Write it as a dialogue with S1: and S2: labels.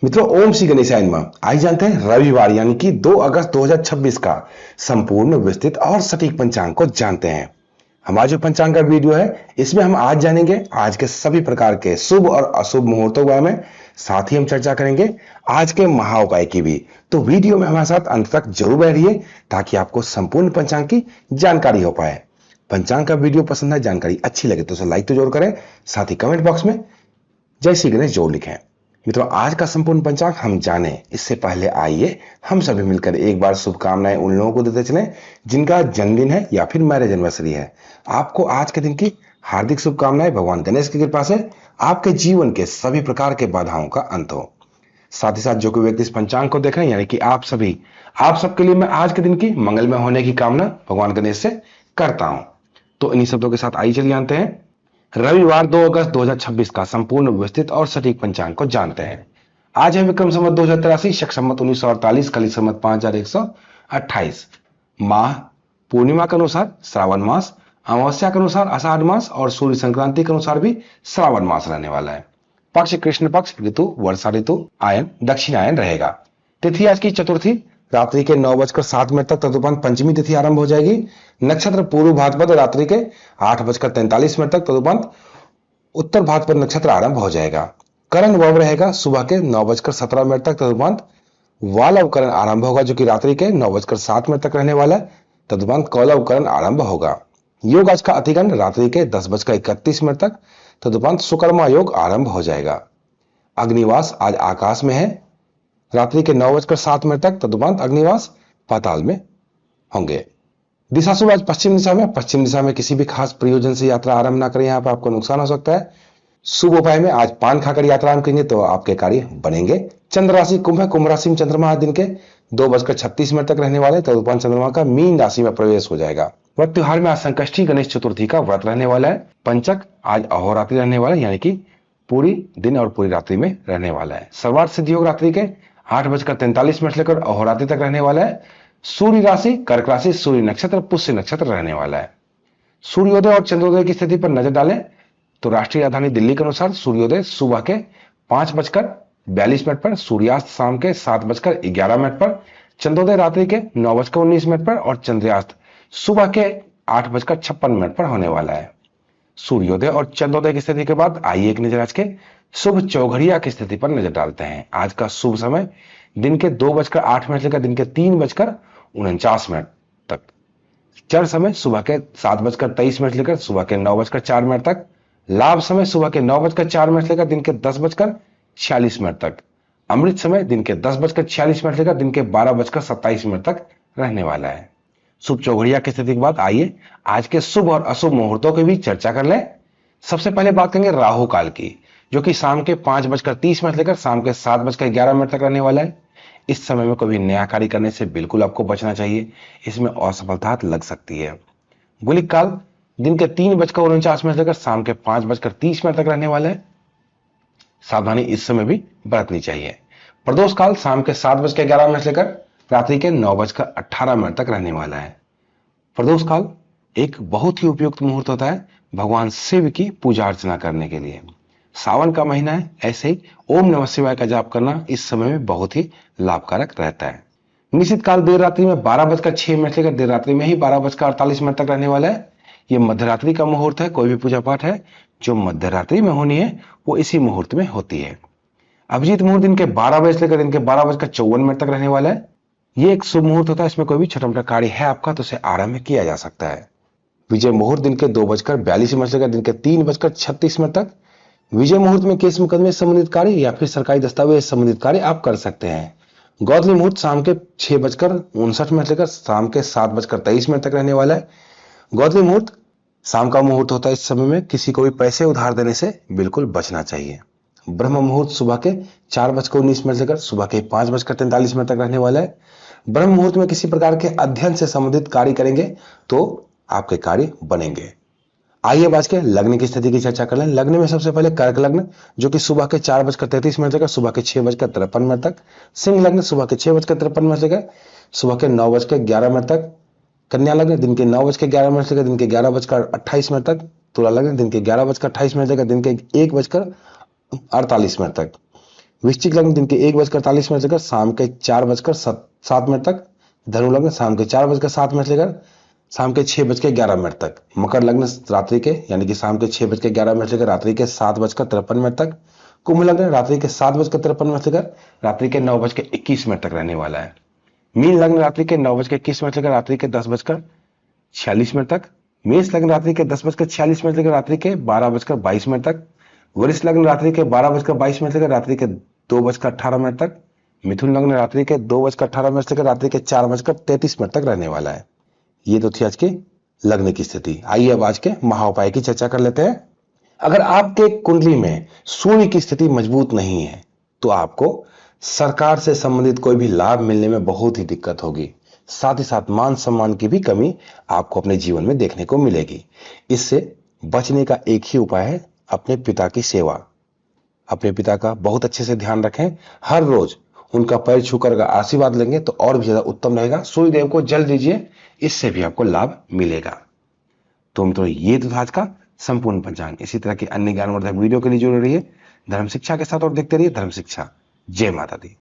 S1: मित्रों, ओम श्री गणेशाय नमः। आज जानते हैं रविवार यानी कि 2 अगस्त 2026 का संपूर्ण विस्तृत और सटीक पंचांग को जानते हैं। हमारा जो पंचांग का वीडियो है इसमें हम आज जानेंगे आज के सभी प्रकार के शुभ और अशुभ मुहूर्तों के बारे में। साथ ही हम चर्चा करेंगे आज के महा उपाय की भी। तो वीडियो में हमारे साथ अंत तक जरूर बैठिए ताकि आपको संपूर्ण पंचांग की जानकारी हो पाए। पंचांग का वीडियो पसंद है, जानकारी अच्छी लगे तो उसे लाइक तो जरूर करें, साथ ही कमेंट बॉक्स में जय श्री गणेश जरूर लिखें। मित्रों, आज का संपूर्ण पंचांग हम जाने इससे पहले आइए हम सभी मिलकर एक बार शुभकामनाएं उन लोगों को देते चलें जिनका जन्मदिन है या फिर मैरिज एनिवर्सरी है। आपको आज के दिन की हार्दिक शुभकामनाएं। भगवान गणेश की कृपा से आपके जीवन के सभी प्रकार के बाधाओं का अंत हो। साथ ही साथ जो कोई व्यक्ति इस पंचांग को देख रहे हैं यानी कि आप सबके लिए मैं आज के दिन की मंगलमय होने की कामना भगवान गणेश से करता हूं। तो इन्हीं शब्दों के साथ आइए चलिए जानते हैं रविवार 2 अगस्त 2026 का संपूर्ण विस्तृत और सटीक पंचांग को जानते हैं। आज है विक्रम संवत 2083, शक संवत 1948, कली संवत 5128। माह पूर्णिमा के अनुसार श्रावण मास, अमावस्या के अनुसार आषाढ़ मास और सूर्य संक्रांति के अनुसार भी श्रावण मास रहने वाला है। पक्ष कृष्ण पक्ष, ऋतु वर्षा ऋतु, आयन दक्षिणायन रहेगा। तिथि आज की चतुर्थी रात्रि के 9:07 तक तदुपरांत पंचमी तिथि आरंभ हो जाएगी। नक्षत्र पूर्व भाद्रपद रात्रि के 8:43 तक तदुपरांत उत्तर भाद्रपद नक्षत्र आरंभ हो जाएगा। करण वव रहेगा सुबह के 9:17 तक तदुपरांत वालव करण आरंभ होगा जो कि रात्रि के 9:07 तक रहने वाला है। तदुपरांत कौलव करण आरंभ होगा। योग आज का अतिगंड रात्रि के 10:31 तक तदुपरांत सुकर्मा योग आरंभ हो जाएगा। अग्निवास आज आकाश में है रात्रि के 9:07 तक तदुपरांत अग्निवास पाताल में होंगे। दिशा शुभ आज पश्चिम दिशा में किसी भी खास प्रयोजन से यात्रा आरंभ ना करें, यहाँ पर आपको नुकसान हो सकता है। शुभ उपाय में आज पान खाकर यात्रा आरंभ करेंगे तो आपके कार्य बनेंगे। चंद्र राशि कुंभ है, कुंभ राशि में चंद्रमा आज दिन के 2:36 तक रहने वाले तदुपरांत चंद्रमा का मीन राशि में प्रवेश हो जाएगा। व्रत त्योहार में आज संकष्टी गणेश चतुर्थी का व्रत रहने वाला है। पंचक आज अहोरात्रि रहने वाला है यानी कि पूरी दिन और पूरी रात्रि में रहने वाला है। सर्वार्थ सिद्धि योग रात्रि के 8:43 लेकर अहोरात्रि तक रहने वाला है। सूर्य राशि कर्क राशि, सूर्य नक्षत्र पुष्य नक्षत्र रहने वाला है। सूर्योदय और चंद्रोदय की स्थिति पर नजर डालें तो राष्ट्रीय राजधानी दिल्ली के अनुसार सूर्योदय सुबह के 5:42 पर, सूर्यास्त शाम के 7:11 पर, चंद्रोदय रात्रि के 9:19 पर और चंद्रास्त सुबह के 8:56 पर होने वाला है। सूर्योदय और चंद्रोदय की स्थिति के बाद आइए एक नजर आज के शुभ चौघड़िया की स्थिति पर नजर डालते हैं। आज का शुभ समय दिन के 2:08 लेकर दिन के 3:49 तक। चर समय सुबह के 7:23 लेकर सुबह के 9:04 तक। लाभ समय सुबह के 9:04 लेकर दिन के 10:46 तक। अमृत समय दिन के 10:46 लेकर दिन के 12:27 तक रहने वाला है। शुभ चौघड़िया की स्थिति के बाद आइए आज के शुभ और अशुभ मुहूर्तों की भी चर्चा कर लें। सबसे पहले बात करेंगे राहु काल की, जो कि शाम के 5:30 लेकर शाम के 7:11 तक रहने वाला है। इस समय में कभी नया कार्य करने से बिल्कुल आपको बचना चाहिए, इसमें असफलता लग सकती है। गुलिक काल दिन के 3:49 लेकर शाम के 5:30 तक रहने वाला है। सावधानी इस समय भी बरतनी चाहिए। प्रदोष काल शाम के 7:11 लेकर रात्रि के 9:18 तक रहने वाला है। प्रदोष काल एक बहुत ही उपयुक्त मुहूर्त होता है भगवान शिव की पूजा अर्चना करने के लिए। सावन का महीना है, ऐसे ही ओम नमः शिवाय का जाप करना इस समय में बहुत ही लाभकारक रहता है। निश्चित काल देर रात्रि में 12:06 लेकर देर रात्रि में ही 12:48 तक रहने वाला है। यह मध्यरात्रि का मुहूर्त है। कोई भी पूजा पाठ है जो मध्यरात्रि में होनी है वो इसी मुहूर्त में होती है। अभिजीत मुहूर्त दिन के 12 बजे लेकर दिन के 12:54 तक रहने वाला है। ये एक शुभ मुहूर्त होता है, इसमें कोई भी छोटा मोटा कार्य है आपका तो उसे आरंभ किया जा सकता है। विजय मुहूर्त दिन के 2:42 लेकर दिन के 3:36 तक। विजय मुहूर्त में केस मुकदमे से संबंधित कार्य या फिर सरकारी दस्तावेज संबंधित कार्य आप कर सकते हैं। गौतमी मुहूर्त शाम के 6:59 लेकर शाम के 7:23 तक रहने वाला है। गौतमी मुहूर्त शाम का मुहूर्त होता है। इस समय में किसी को भी पैसे उधार देने से बिल्कुल बचना चाहिए। ब्रह्म मुहूर्त सुबह के 4:19 लेकर सुबह के 5:43 तक रहने वाला है। ब्रह्म मुहूर्त में किसी प्रकार के अध्ययन से संबंधित कार्य करेंगे तो आपके कार्य बनेंगे। आइए आज के लग्न की स्थिति की चर्चा कर लें। लग्न में सबसे पहले कर्क लग्न, जो कि सुबह के 4:33 लेकर सुबह के 6:53 तक। सिंह लग्न सुबह के 6:53 लेकर सुबह के 9:11 तक। कन्या लग्न दिन के 9:11 लेकर दिन के 11:28 तक। तुला लग्न दिन के 11:28 लेकर दिन के 1:48 तक। वृश्चिक लग्न दिन के 1:48 से लेकर शाम के 4:07 तक। धनु लग्न शाम के 4:07 से लेकर शाम के 6:11 तक। मकर लग्न रात्रि के यानी कि शाम के 6:11 से लेकर रात्रि के 7:53 तक। कुंभ लग्न रात्रि के 7:53 से लेकर रात्रि के 9:21 तक रहने वाला है। मीन लग्न रात्रि के 9:21 से लेकर रात्रि के 10:46 तक। मेष लग्न रात्रि के 10:46 से लेकर रात्रि के 12:22 तक। वरिष्ठ लग्न रात्रि के 12:22 से लेकर रात्रि के 2:18 तक। मिथुन लग्न रात्रि के 2:18 से लेकर रात्रि के 4:33 तक रहने वाला है। ये तो थी आज की लग्न की स्थिति। आइए अब आज के महाउपाय की चर्चा कर लेते हैं। अगर आपके कुंडली में सूर्य की स्थिति मजबूत नहीं है तो आपको सरकार से संबंधित कोई भी लाभ मिलने में बहुत ही दिक्कत होगी। साथ ही साथ मान सम्मान की भी कमी आपको अपने जीवन में देखने को मिलेगी। इससे बचने का एक ही उपाय है, अपने पिता की सेवा। अपने पिता का बहुत अच्छे से ध्यान रखें। हर रोज उनका पैर छूकर अगर आशीर्वाद लेंगे तो और भी ज्यादा उत्तम रहेगा। सूर्य देव को जल दीजिए, इससे भी आपको लाभ मिलेगा। तो ये तो था आज का संपूर्ण पंचांग। इसी तरह की अन्य ज्ञानवर्धक वीडियो के लिए जुड़े रहिए धर्म शिक्षा के साथ और देखते रहिए धर्म शिक्षा। जय माता दी।